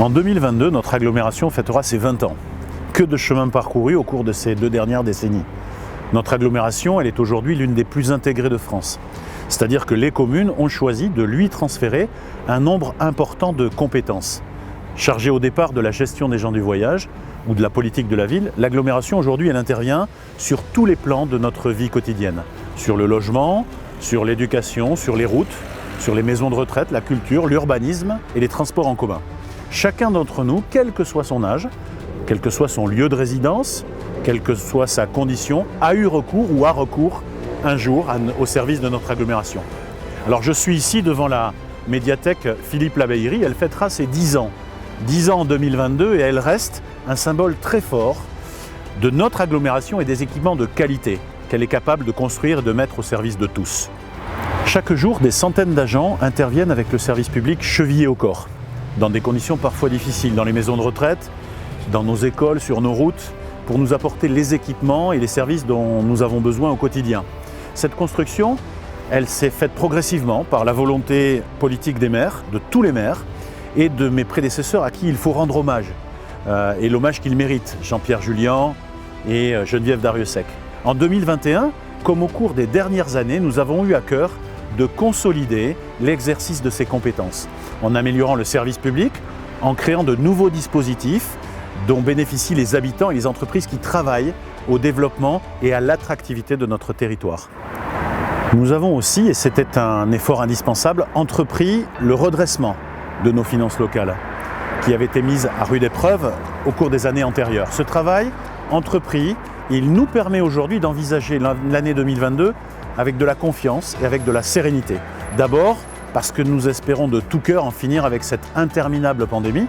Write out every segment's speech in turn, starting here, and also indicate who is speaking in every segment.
Speaker 1: En 2022, notre agglomération fêtera ses 20 ans. Que de chemin parcouru au cours de ces 2 dernières décennies. Notre agglomération, elle est aujourd'hui l'une des plus intégrées de France. C'est-à-dire que les communes ont choisi de lui transférer un nombre important de compétences. Chargée au départ de la gestion des gens du voyage ou de la politique de la ville, l'agglomération aujourd'hui, elle intervient sur tous les plans de notre vie quotidienne. Sur le logement, sur l'éducation, sur les routes, sur les maisons de retraite, la culture, l'urbanisme et les transports en commun. Chacun d'entre nous, quel que soit son âge, quel que soit son lieu de résidence, quelle que soit sa condition, a eu recours ou a recours un jour au service de notre agglomération. Alors je suis ici devant la médiathèque Philippe Labeyrie, elle fêtera ses 10 ans. 10 ans en 2022 et elle reste un symbole très fort de notre agglomération et des équipements de qualité qu'elle est capable de construire et de mettre au service de tous. Chaque jour, des centaines d'agents interviennent avec le service public chevillé au corps, dans des conditions parfois difficiles, dans les maisons de retraite, dans nos écoles, sur nos routes, pour nous apporter les équipements et les services dont nous avons besoin au quotidien. Cette construction, elle s'est faite progressivement par la volonté politique des maires, de tous les maires, et de mes prédécesseurs à qui il faut rendre hommage, et l'hommage qu'ils méritent, Jean-Pierre Julian et Geneviève Darrieussecq. En 2021, comme au cours des dernières années, nous avons eu à cœur de consolider l'exercice de ces compétences, en améliorant le service public, en créant de nouveaux dispositifs dont bénéficient les habitants et les entreprises qui travaillent au développement et à l'attractivité de notre territoire. Nous avons aussi, et c'était un effort indispensable, entrepris le redressement de nos finances locales, qui avait été mise à rude épreuve au cours des années antérieures. Ce travail entrepris, il nous permet aujourd'hui d'envisager l'année 2022 avec de la confiance et avec de la sérénité. D'abord, parce que nous espérons de tout cœur en finir avec cette interminable pandémie,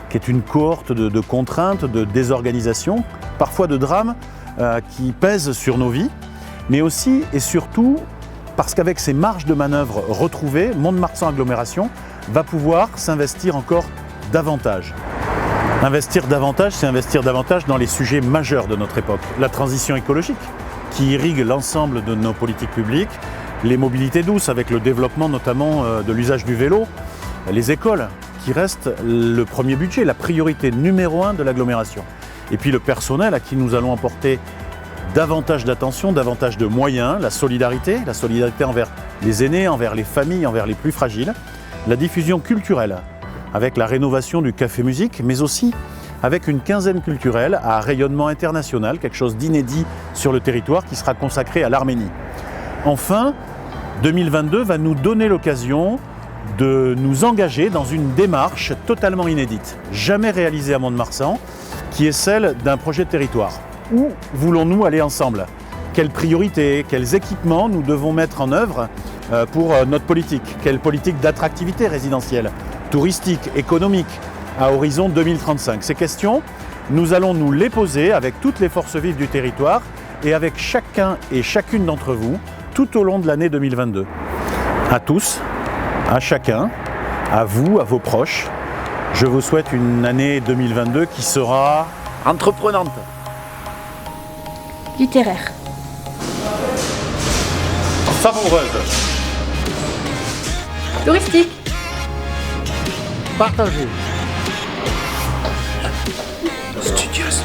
Speaker 1: qui est une cohorte de contraintes, de désorganisation, parfois de drames qui pèsent sur nos vies, mais aussi et surtout parce qu'avec ces marges de manœuvre retrouvées, Mont-de-Marsan Agglomération va pouvoir s'investir encore davantage. Investir davantage, c'est investir davantage dans les sujets majeurs de notre époque. La transition écologique, qui irrigue l'ensemble de nos politiques publiques, les mobilités douces avec le développement notamment de l'usage du vélo, les écoles, qui restent le premier budget, la priorité numéro 1 de l'agglomération. Et puis le personnel à qui nous allons apporter davantage d'attention, davantage de moyens, la solidarité envers les aînés, envers les familles, envers les plus fragiles, la diffusion culturelle, avec la rénovation du Café Musique, mais aussi avec une quinzaine culturelle à rayonnement international, quelque chose d'inédit sur le territoire qui sera consacré à l'Arménie. Enfin, 2022 va nous donner l'occasion de nous engager dans une démarche totalement inédite, jamais réalisée à Mont-de-Marsan, qui est celle d'un projet de territoire. Où voulons-nous aller ensemble? Quelles priorités, quels équipements nous devons mettre en œuvre pour notre politique? Quelle politique d'attractivité résidentielle, touristique, économique à horizon 2035? Ces questions, nous allons nous les poser avec toutes les forces vives du territoire et avec chacun et chacune d'entre vous tout au long de l'année 2022. À tous, à chacun, à vous, à vos proches, je vous souhaite une année 2022 qui sera entreprenante.
Speaker 2: Littéraire.
Speaker 1: Savoureuse.
Speaker 2: Touristique.
Speaker 3: Partagé.
Speaker 1: Studieuse.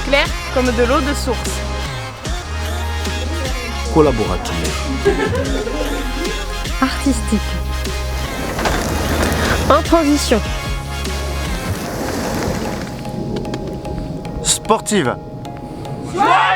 Speaker 2: Clair comme de l'eau de source.
Speaker 3: Collaboratif.
Speaker 2: Artistique. En transition.
Speaker 3: Sportive.
Speaker 4: Ouais!